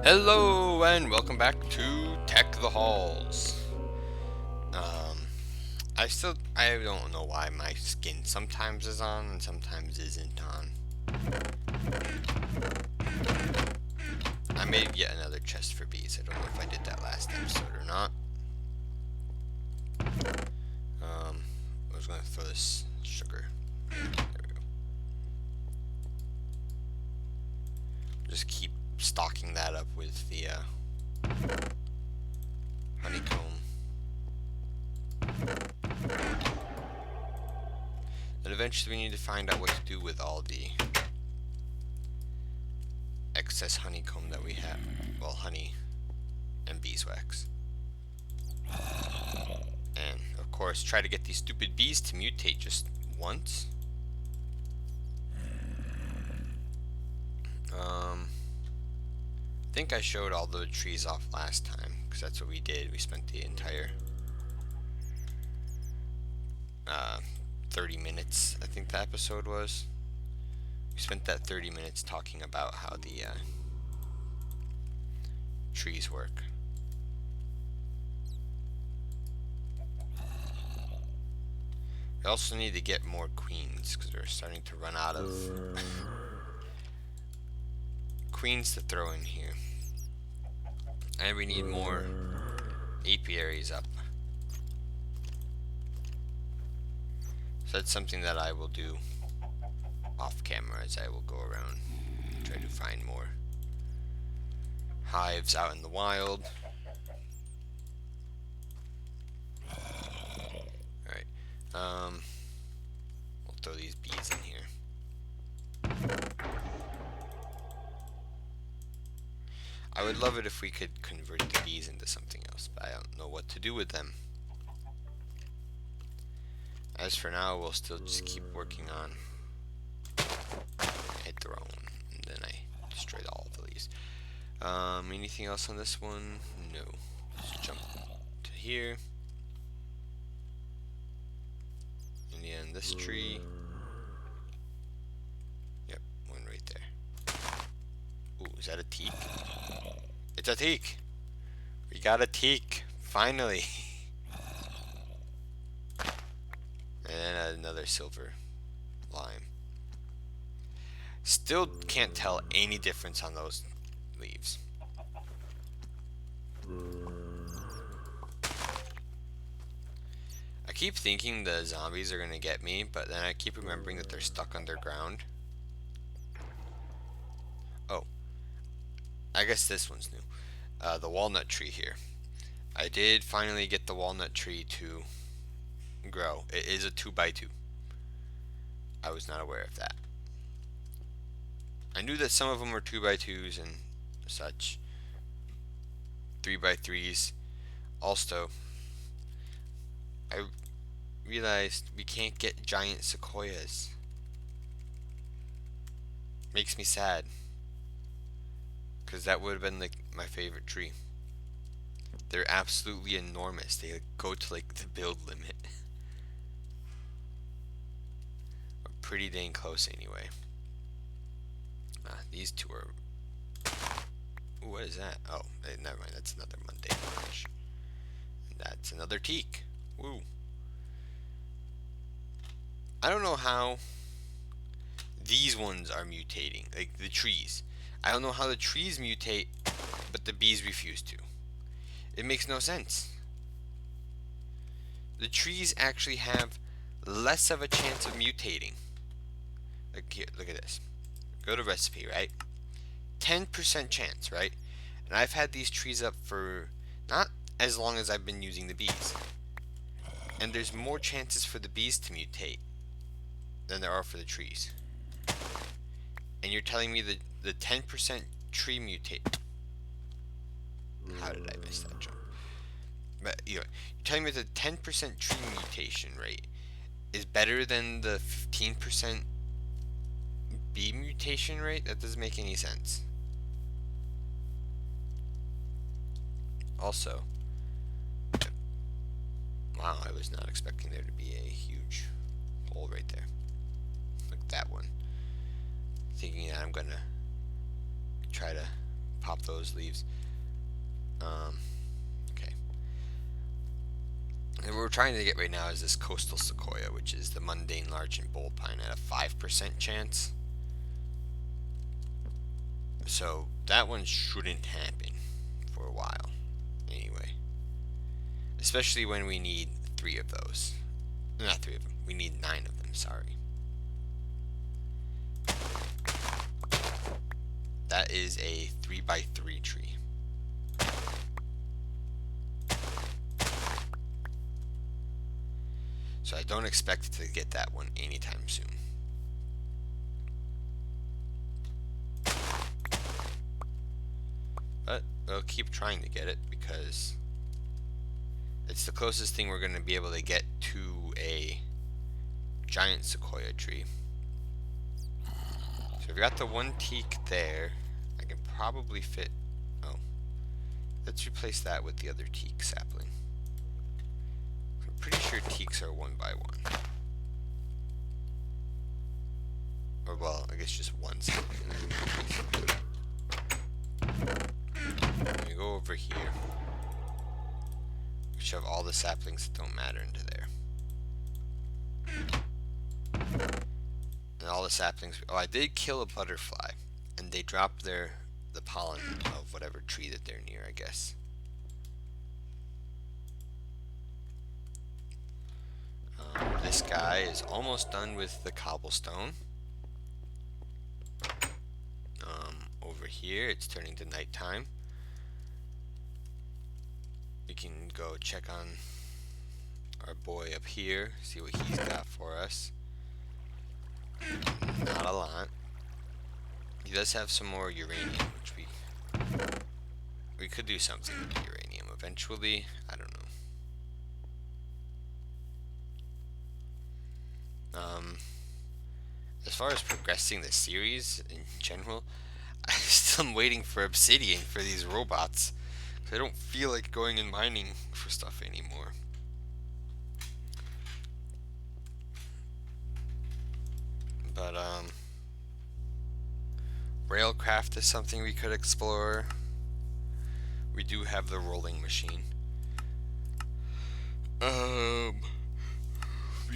Hello and welcome back to Tech the Halls. Um, I don't know why my skin sometimes is on and sometimes isn't on. I made yet another chest for bees. I don't know if I did that last episode or not. I was gonna throw this sugar. There we go. Just keep stocking that up with the honeycomb. And eventually we need to find out what to do with all the excess honeycomb that we have. Well, honey and beeswax. And, of course, try to get these stupid bees to mutate just once. I think I showed all the trees off last time, because that's what we did. We spent the entire 30 minutes, I think the episode was. We spent that 30 minutes talking about how the trees work. We also need to get more queens, because we're starting to run out of queens to throw in here. And we need more apiaries up. So that's something that I will do off camera as I will go around and try to find more hives out in the wild. Alright, we'll throw these bees in here. I would love it if we could convert the bees into something else, but I don't know what to do with them. As for now, we'll still just keep working on a throne, and then I destroyed all of the leaves. Anything else on this one? No. Let's jump to here. And then this tree. Yep, one right there. Ooh, is that a teak? It's a teak! We got a teak! Finally! And then another silver lime. Still can't tell any difference on those leaves. I keep thinking the zombies are gonna get me, but then I keep remembering that they're stuck underground. Oh, I guess this one's new. The walnut tree here. I did finally get the walnut tree to grow. It is a 2x2. I was not aware of that. I knew that some of them were 2x2s and such. 3x3s. Also, I realized we can't get giant sequoias. Makes me sad. Because that would have been like my favorite tree. They're absolutely enormous. They go to like the build limit. Or pretty dang close anyway. These two are... Ooh, what is that? Oh, never mind. That's another mundane fish. And that's another teak. Woo. I don't know how these ones are mutating. Like the trees. I don't know how the trees mutate, but the bees refuse to. It makes no sense. The trees actually have less of a chance of mutating. Like here, look at this. Go to recipe, right? 10% chance, right? And I've had these trees up for not as long as I've been using the bees. And there's more chances for the bees to mutate than there are for the trees. And you're telling me that the 10% tree mutate. How did I miss that jump? But you're telling me the 10% tree mutation rate is better than the 15% bee mutation rate? That doesn't make any sense. Also, wow, I was not expecting there to be a huge hole right there. Like that one. Thinking that I'm gonna try to pop those leaves. Okay. And what we're trying to get right now is this coastal sequoia, which is the mundane larch and bold pine at a 5% chance. So that one shouldn't happen for a while, anyway. Especially when we need 3 of those. Not 3 of them. We need 9 of them, sorry. That is a 3x3 tree. So I don't expect to get that one anytime soon. But we'll keep trying to get it because it's the closest thing we're going to be able to get to a giant sequoia tree. So we've got the one teak there. I can probably fit... Oh. Let's replace that with the other teak sapling. I'm pretty sure teaks are 1 by 1. Or well, I guess just one sapling. Let me go over here. We shove all the saplings that don't matter into there. And all the saplings... Oh, I did kill a butterfly. And they dropped the pollen of whatever tree that they're near, I guess. This guy is almost done with the cobblestone. Over here, it's turning to nighttime. We can go check on our boy up here, see what he's got for us. Not a lot. He does have some more uranium, which we could do something with the uranium eventually. I don't know. As far as progressing the series in general, I still am waiting for obsidian for these robots. I don't feel like going and mining for stuff anymore. But railcraft is something we could explore. We do have the rolling machine. We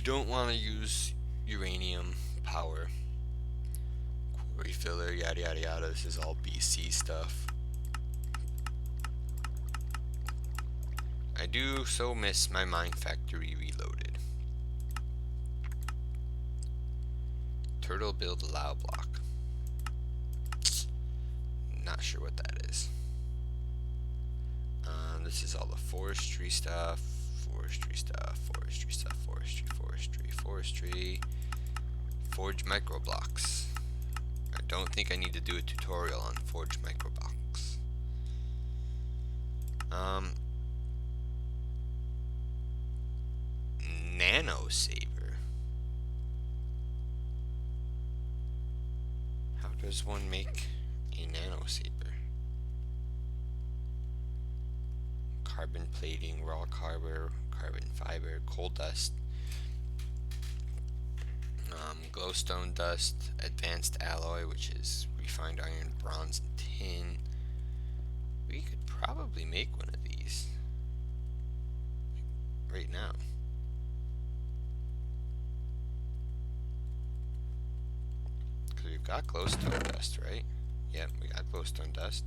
don't want to use uranium power. Quarry filler, yada yada yada. This is all BC stuff. I do so miss my mine factory reloaded. Turtle build allow block. Not sure what that is. This is all the forestry stuff. Forestry. Forge micro blocks. I don't think I need to do a tutorial on forge micro blocks. Nano saver. How does one make a nano saver? Carbon plating, raw carbon fiber, coal dust, glowstone dust, advanced alloy, which is refined iron, bronze, and tin. We could probably make one of these right now. Because we've got glowstone dust, right? Yep, we got glowstone dust.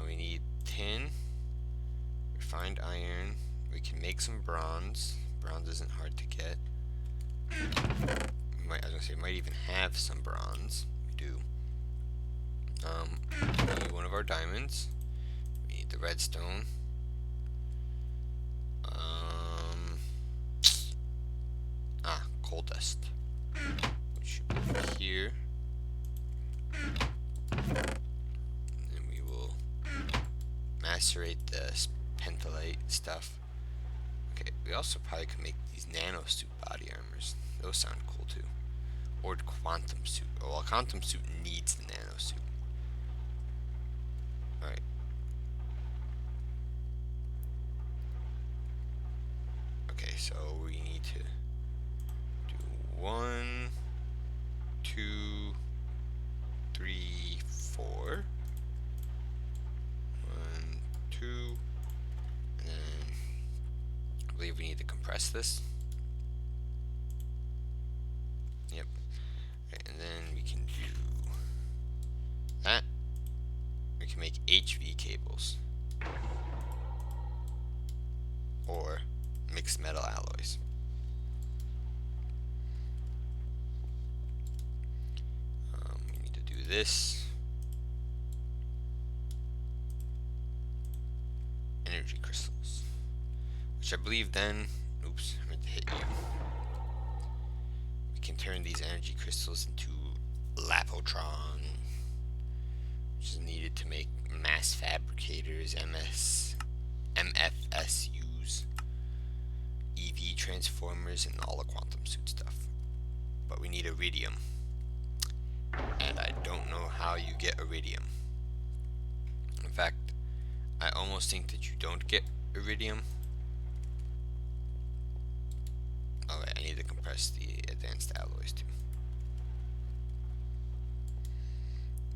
We need tin, refined iron. We can make some bronze. Bronze isn't hard to get. I was gonna say we might even have some bronze. We do. We need one of our diamonds. We need the redstone. Coal dust, which should be over here. And we will macerate the pentolite stuff. Okay, we also probably could make these nano suit body armors. Those sound cool too. Or quantum suit. Oh, well, quantum suit needs the nano suit. Alright. Okay, so we need to do 1, 2, 3, 4. 2. And then I believe we need to compress this. Yep. Right, and then we can do that. We can make HV cables or mixed metal alloys. We need to do this. Energy crystals, which I believe then, oops, I meant to hit you. We can turn these energy crystals into Lapotron, which is needed to make mass fabricators, MFSUs, EV transformers, and all the quantum suit stuff. But we need iridium, and I don't know how you get iridium. In fact, I almost think that you don't get iridium. Oh wait, I need to compress the advanced alloys too.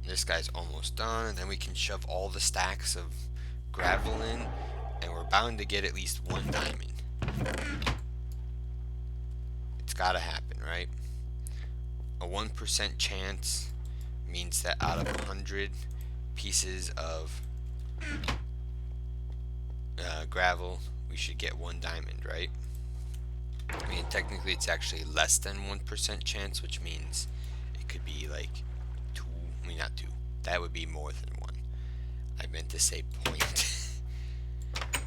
This guy's almost done, and then we can shove all the stacks of gravel in, and we're bound to get at least one diamond. It's gotta happen, right? A 1% chance means that out of 100 pieces of gravel, we should get one diamond, right? I mean, technically it's actually less than 1% chance, which means it could be like 2, I mean not 2, that would be more than 1. I meant to say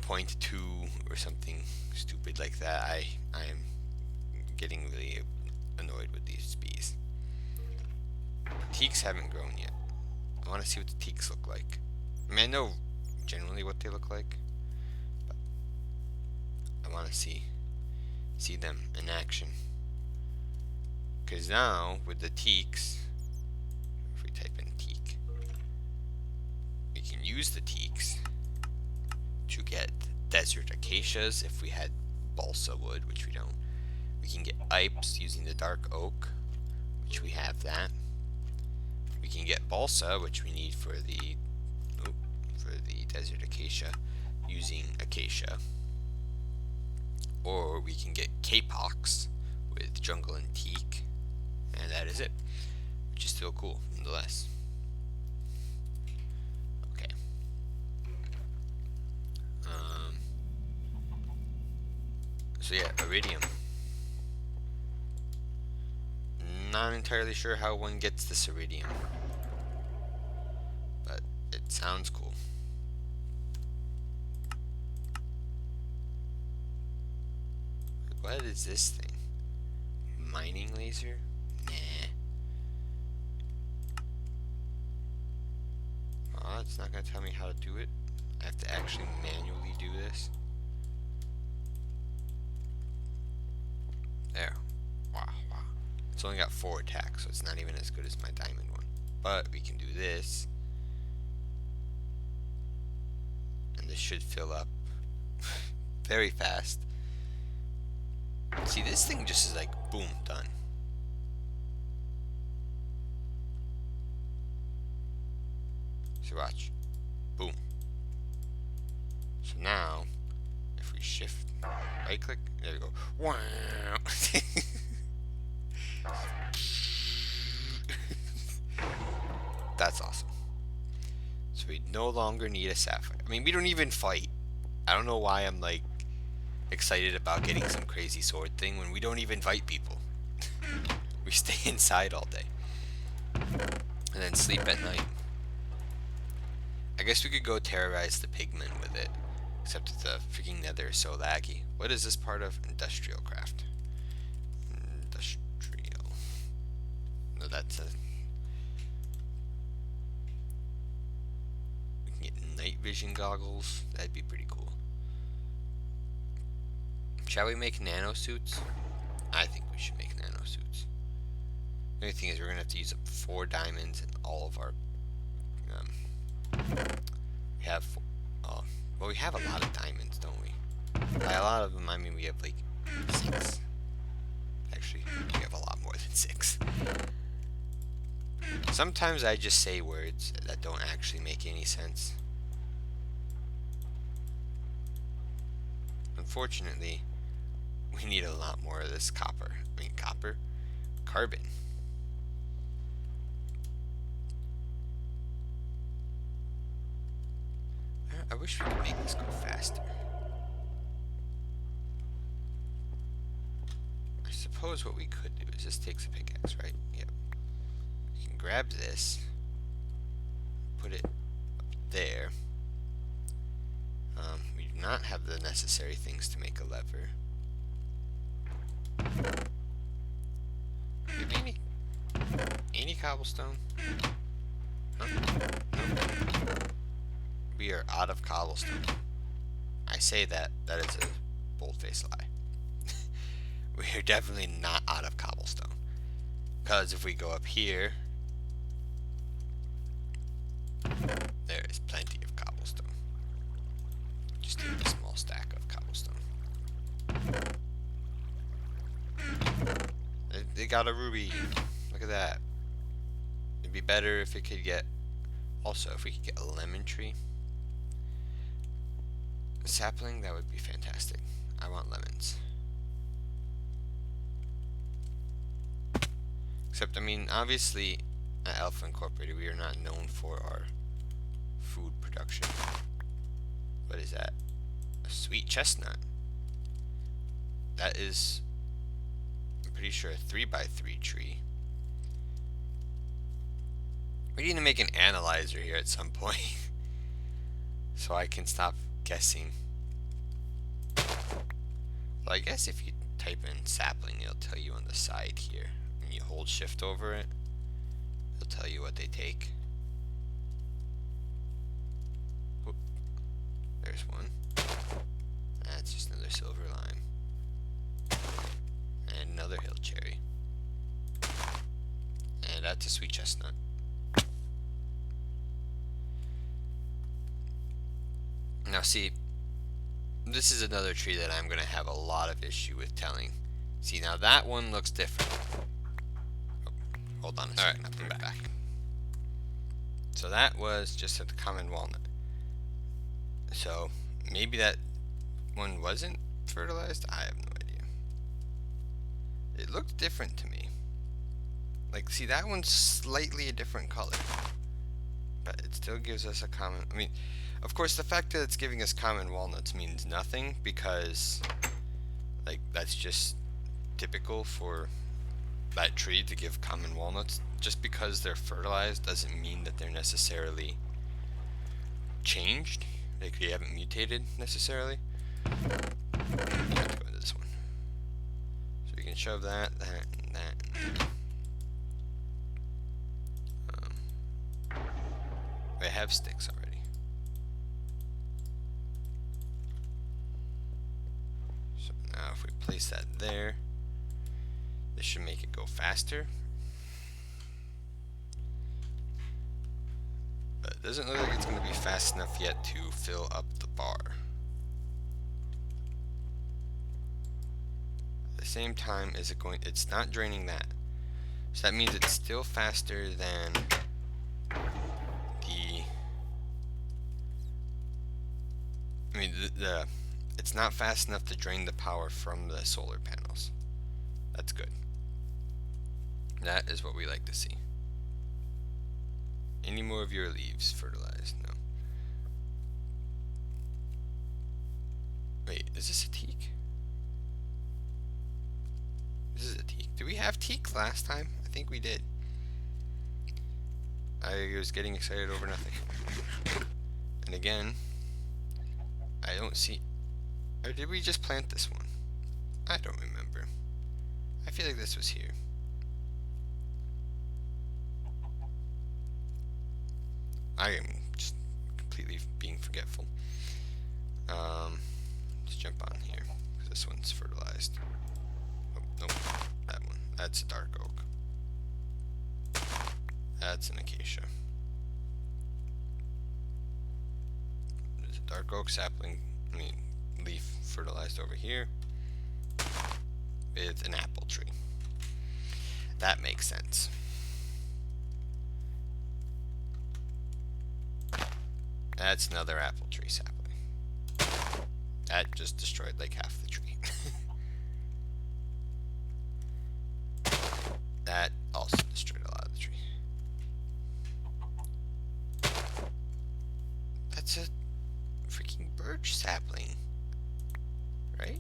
point 2 or something stupid like that. I am getting really annoyed with these bees. Teaks haven't grown yet. I want to see what the teaks look like. I mean, I know generally what they look like, but I want to see them in action. Because now with the teaks, if we type in teak, we can use the teaks to get desert acacias if we had balsa wood, which we don't. We can get ipes using the dark oak, which we have that. We can get balsa, which we need for the desert acacia, using acacia. Or we can get capox with jungle and teak, and that is it, which is still cool nonetheless. Okay. So yeah, iridium. Not entirely sure how one gets this iridium, but it sounds cool. What is this thing? Mining laser? Nah. Oh, it's not gonna tell me how to do it. I have to actually manually do this. There. Wow. It's only got 4 attacks, so it's not even as good as my diamond one. But we can do this. And this should fill up very fast. See, this thing just is like, boom, done. So watch. Boom. So now, if we shift, right click, there we go. Wow. That's awesome. So we no longer need a sapphire. I mean, we don't even fight. I don't know why I'm like excited about getting some crazy sword thing when we don't even fight people. We stay inside all day and then sleep at night. I guess we could go terrorize the pigmen with it, except the freaking nether is so laggy. What is this part of? Industrial craft. Industrial. No, that's a... We can get night vision goggles. That'd be pretty cool. Shall we make nano suits? I think we should make nano suits. The only thing is we're going to have to use up 4 diamonds and all of our... we have... well, we have a lot of diamonds, don't we? By a lot of them, I mean we have like 6. Actually, we have a lot more than 6. Sometimes I just say words that don't actually make any sense. unfortunately, we need a lot more of this carbon. I wish we could make this go faster. I suppose what we could do is this takes a pickaxe, right? Yep. We can grab this, put it up there. We do not have the necessary things to make a lever. Maybe any cobblestone? Huh? Nope. We are out of cobblestone. I say that is a bold-faced lie. We are definitely not out of cobblestone. Because if we go up here, there is plenty of cobblestone. Just take a small stack of cobblestone. They got a ruby. Look at that. It'd be better if it could get... Also, if we could get a lemon tree. A sapling, that would be fantastic. I want lemons. Except, I mean, obviously, at Alpha Incorporated, we are not known for our food production. What is that? A sweet chestnut. That is, I'm pretty sure, a 3x3 tree. We need to make an analyzer here at some point. So I can stop guessing. Well, I guess if you type in sapling, it'll tell you on the side here. When you hold shift over it, it'll tell you what they take. Oop. There's one. That's just another silver lime. And another hill cherry. And that's a sweet chestnut. Now see, this is another tree that I'm going to have a lot of issue with telling. See, now that one looks different. Oh, hold on a second, I'll be back. So that was just a common walnut. So maybe that one wasn't fertilized? I have no idea. It looked different to me. Like, see, that one's slightly a different color. But it still gives us a common... I mean, of course, the fact that it's giving us common walnuts means nothing because, like, that's just typical for that tree to give common walnuts. Just because they're fertilized doesn't mean that they're necessarily changed. Like, they haven't mutated necessarily. You have to go into this one. So we can shove that, and that, and that. I have sticks already. So now if we place that there, this should make it go faster. But it doesn't look like it's going to be fast enough yet to fill up the bar. At the same time, is it going? It's not draining that. So that means it's still faster than it's not fast enough to drain the power from the solar panels. That's good. That is what we like to see. Any more of your leaves fertilized? No. Wait, is this a teak? This is a teak. Did we have teak last time? I think we did. I was getting excited over nothing. And again, I don't see... Or did we just plant this one? I don't remember. I feel like this was here. I am just completely being forgetful. Let's jump on here, because this one's fertilized. Oh, nope, that one. That's a dark oak. That's an acacia. There's a dark oak sapling, leaf fertilized over here with an apple tree. That makes sense. That's another apple tree sapling. that just destroyed like half the tree. That also destroyed a lot of the tree. That's a freaking birch sapling, right?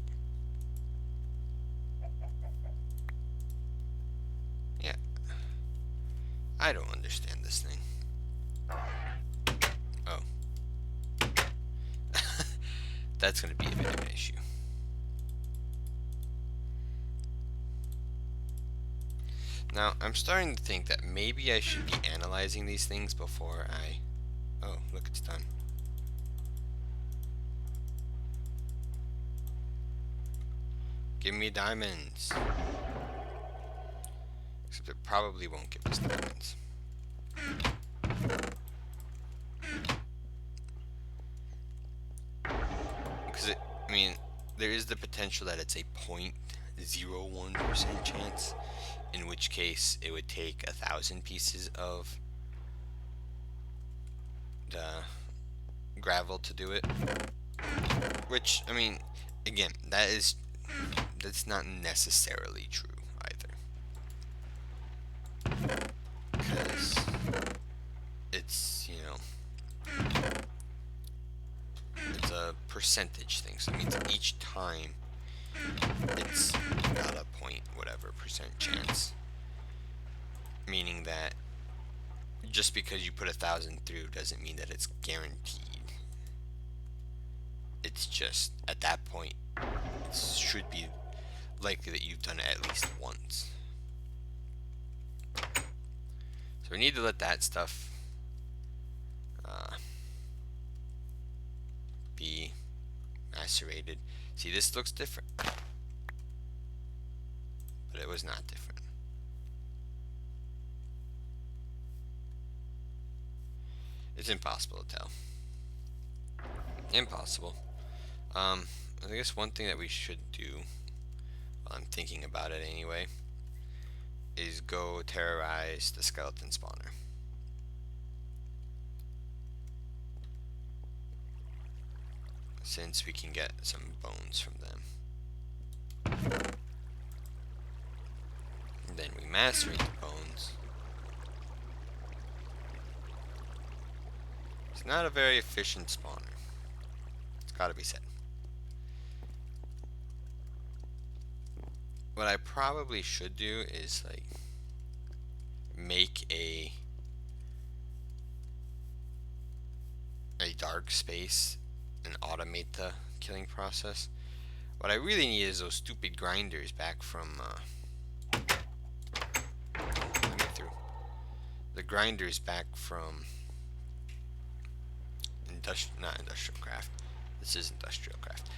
Yeah. I don't understand this thing. Oh. That's going to be a bit of an issue. Now, I'm starting to think that maybe I should be analyzing these things before I... Oh, look, it's done. Give me diamonds. Except it probably won't give us diamonds. Because I mean, there is the potential that it's a 0.01% chance, in which case it would take 1,000 pieces of the gravel to do it. Which, I mean, again, that's not necessarily true either. Because it's, you know, it's a percentage thing. So it means each time it's got a point whatever % chance. Meaning that just because you put 1,000 through doesn't mean that it's guaranteed. It's just at that point it should be likely that you've done it at least once. So we need to let that stuff be macerated. See, this looks different, but it was not different. It's impossible to tell. Impossible. I guess one thing that we should do, while I'm thinking about it anyway, is go terrorize the skeleton spawner. Since we can get some bones from them. And then we macerate the bones. It's not a very efficient spawner. It's gotta be said. What I probably should do is like make a dark space and automate the killing process. What I really need is those stupid grinders back from let me through. The grinders back from not industrial craft. This is industrial craft.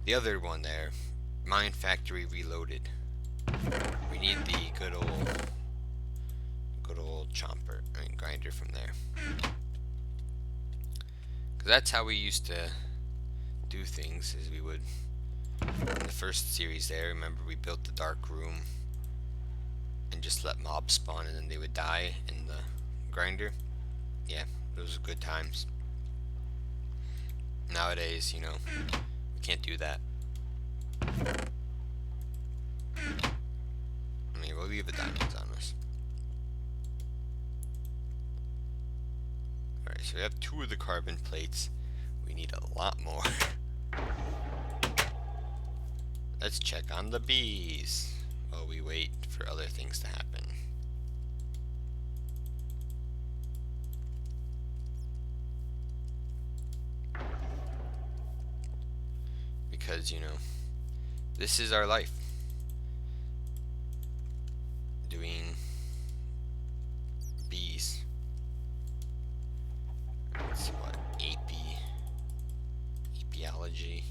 The other one there, Mine Factory Reloaded. We need the good old grinder from there. Cause that's how we used to do things. Is we would in the first series there. Remember we built the dark room and just let mobs spawn and then they would die in the grinder. Yeah, those are good times. Nowadays, you know, we can't do that. I mean, we'll leave the diamonds on us. Alright, so we have 2 of the carbon plates. We need a lot more. Let's check on the bees while we wait for other things to happen. Because, you know, this is our life. Doing bees. It's what, apiology.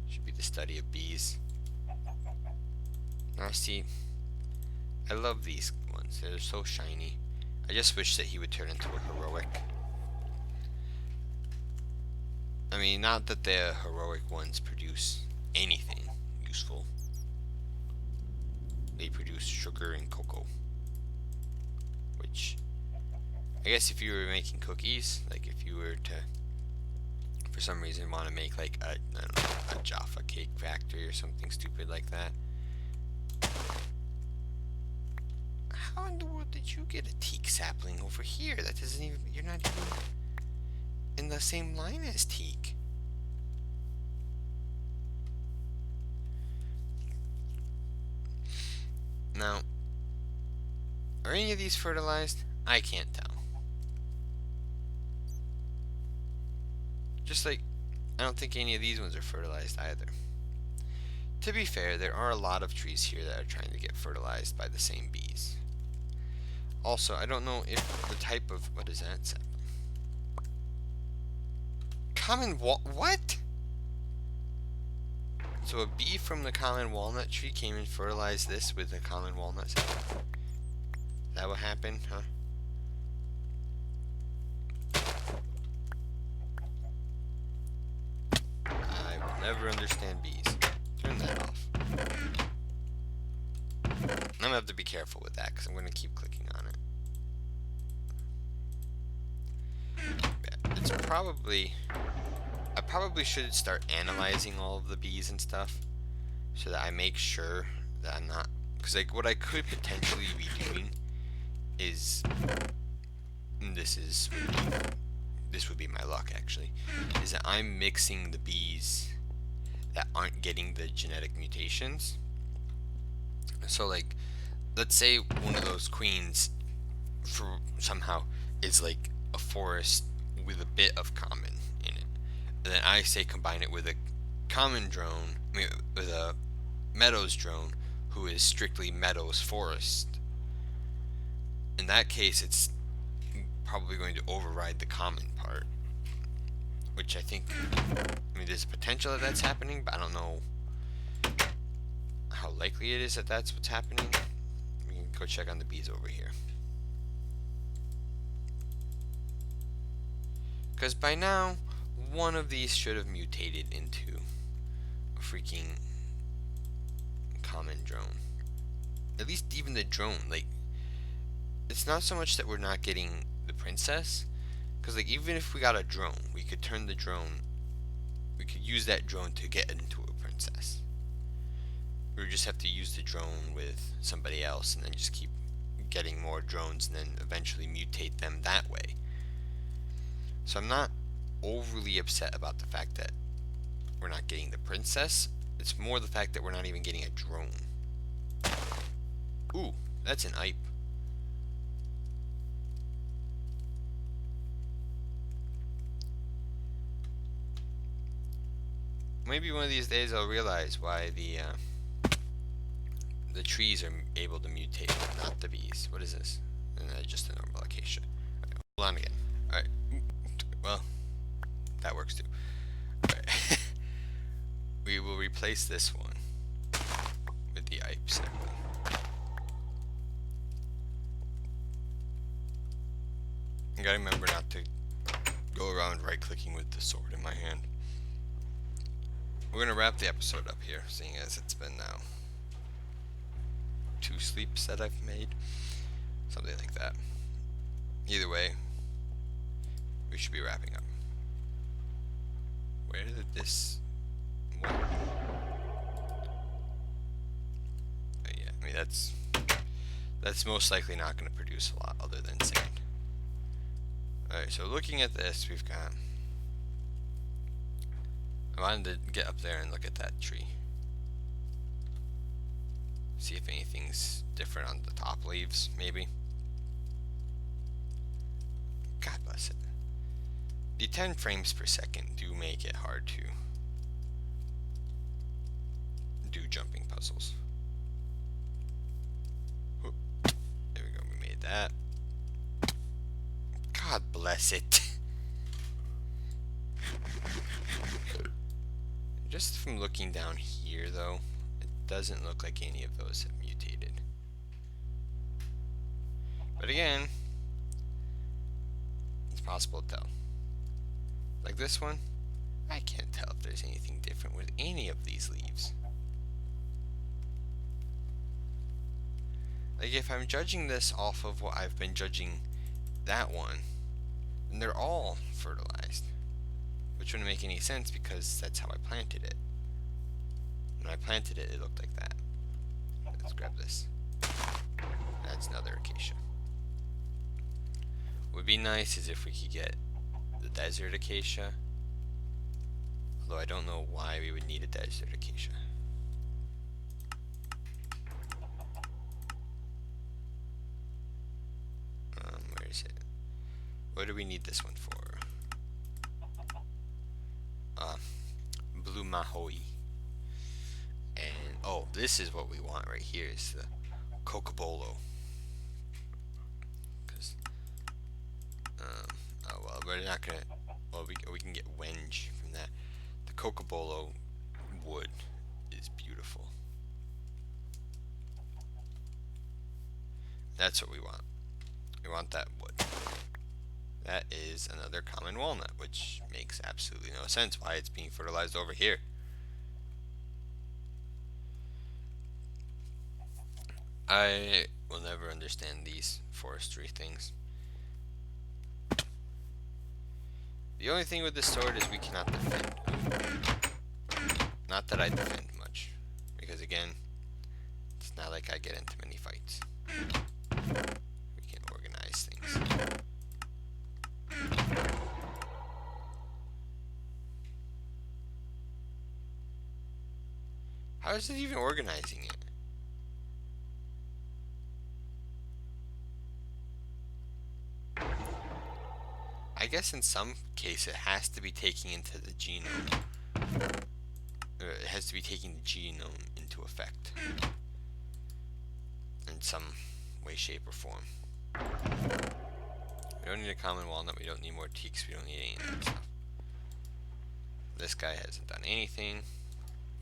Should be the study of bees. Now see, I love these ones. They're so shiny. I just wish that he would turn into a heroic. I mean, not that the heroic ones produce anything useful. They produce sugar and cocoa. Which, I guess if you were making cookies, like if you were to, for some reason want to make like a, I don't know, a Jaffa cake factory or something stupid like that. How in the world did you get a teak sapling over here? That doesn't even, you're not even in the same line as teak. Now, are any of these fertilized? I can't tell. Just like, I don't think any of these ones are fertilized either. To be fair, there are a lot of trees here that are trying to get fertilized by the same bees. Also, I don't know if the type of, what is that? Common what? So a bee from the common walnut tree came and fertilized this with the common walnut sapling? Is that what happened, huh? I will never understand bees. Turn that off. I'm gonna have to be careful with that because I'm gonna keep clicking on it. Yeah, it's probably, I probably should start analyzing all of the bees and stuff so that I make sure that I'm not, because like what I could potentially be doing is, this would be my luck actually, is that I'm mixing the bees that aren't getting the genetic mutations. So like, let's say one of those queens for somehow is like a forest with a bit of common in it, and then I say combine it with a common drone, with a meadows drone who is strictly meadows forest. In that case, it's probably going to override the common part, which I think, I mean, there's potential that that's happening, but I don't know how likely it is that that's what's happening. We can go check on the bees over here. Because by now, one of these should have mutated into a freaking common drone. At least even the drone, like, it's not so much that we're not getting the princess, because like even if we got a drone, we could turn the drone, we could use that drone to get into a princess. We would just have to use the drone with somebody else and then just keep getting more drones and then eventually mutate them that way. So I'm not overly upset about the fact that we're not getting the princess. It's more the fact that we're not even getting a drone. Ooh, that's an Ipe. Maybe one of these days I'll realize why the trees are able to mutate, not the bees. What is this? Just a normal acacia. Right, hold on again. Alright. Well, that works too. Alright. We will replace this one with the Ipe sapling. I gotta remember not to go around right clicking with the sword in my hand. We're gonna wrap the episode up here, seeing as it's been now 2 sleeps that I've made. Something like that. Either way, we should be wrapping up. Where did this... What? Yeah, I mean that's most likely not going to produce a lot other than sand. Alright, so looking at this, we've got... I wanted to get up there and look at that tree. See if anything's different on the top leaves, maybe. God bless it. The 10 frames per second do make it hard to do jumping puzzles. Whoop. There we go, we made that. God bless it. Just from looking down here though, it doesn't look like any of those have mutated. But again, it's possible to tell. Like this one, I can't tell if there's anything different with any of these leaves. Like if I'm judging this off of what I've been judging that one, then they're all fertilized. which wouldn't make any sense because that's how I planted it. When I planted it, it looked like that. Let's grab this. That's another acacia. What would be nice is if we could get the desert acacia. Although I don't know why we would need a desert acacia. Where is it? What do we need this one for? Blue Mahoi. And oh, this is what we want right here, is the Cocobolo. Because oh well, we're not gonna. Well, we can get wenge from that. The Cocobolo wood is beautiful. That's what we want. We want that wood. That is another common walnut, which makes absolutely no sense why it's being fertilized over here. I will never understand these forestry things. The only thing with this sword is we cannot defend. Not that I defend much, because again, it's not like I get into many fights. We can organize things. How is it even organizing it? I guess in some case it has to be taking into the genome. It has to be taking the genome into effect in some way, shape, or form. We don't need a common walnut. We don't need more teaks. We don't need any of that stuff. This guy hasn't done anything.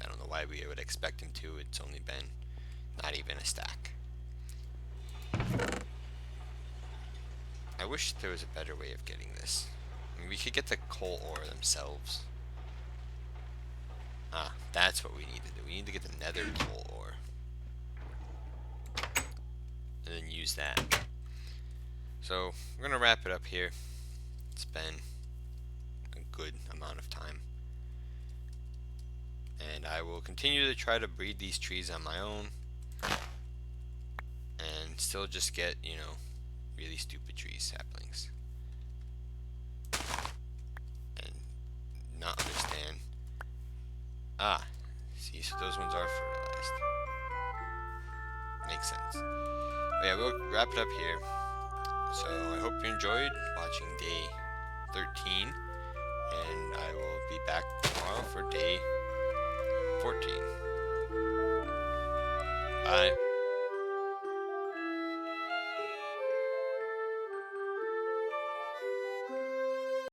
I don't know why we would expect him to. It's only been not even a stack. I wish there was a better way of getting this. I mean, we could get the coal ore themselves. Ah, that's what we need to do. We need to get the nether coal ore. And then use that. So, we're going to wrap it up here. It's been a good amount of time. And I will continue to try to breed these trees on my own. And still just get, you know, really stupid tree saplings. And not understand. Ah, see, so those ones are fertilized. Makes sense. But yeah, we'll wrap it up here. So I hope you enjoyed watching day 13. And I will be back tomorrow for day 14. Bye.